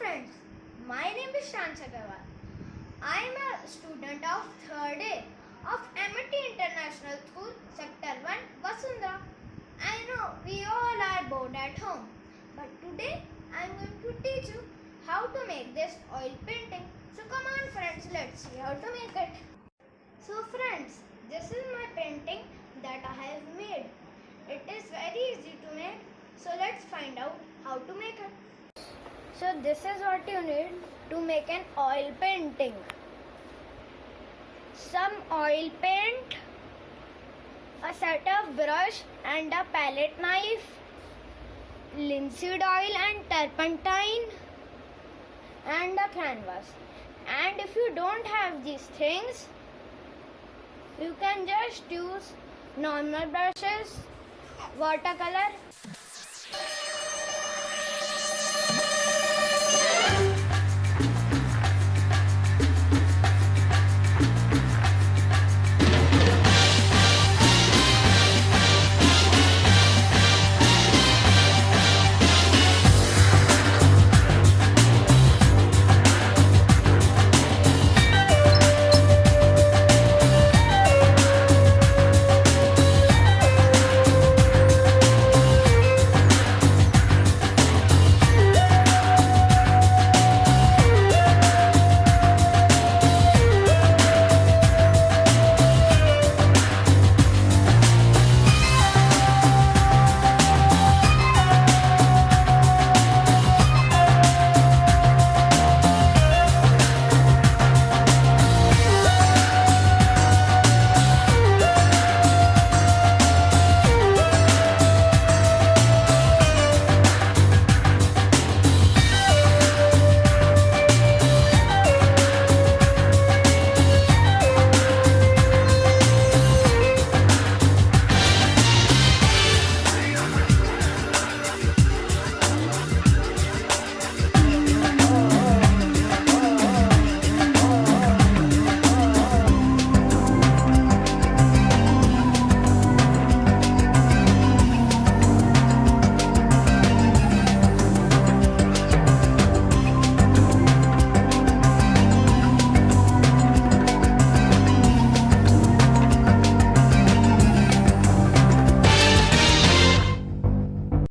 friends, my name is Shansh Agarwal. I am a student of 3rd A of MIT International School, Sector 1, Vasundhara. I know we all are bored at home, but today I am going to teach you how to make this oil painting. So come on friends, let's see how to make it. So friends, this is my painting that I have made. It is very easy to make, so let's find out how to make it. So this is what you need to make an oil painting. Some oil paint, a set of brush and a palette knife, linseed oil and turpentine, and a canvas. And if you don't have these things, you can just use normal brushes, watercolor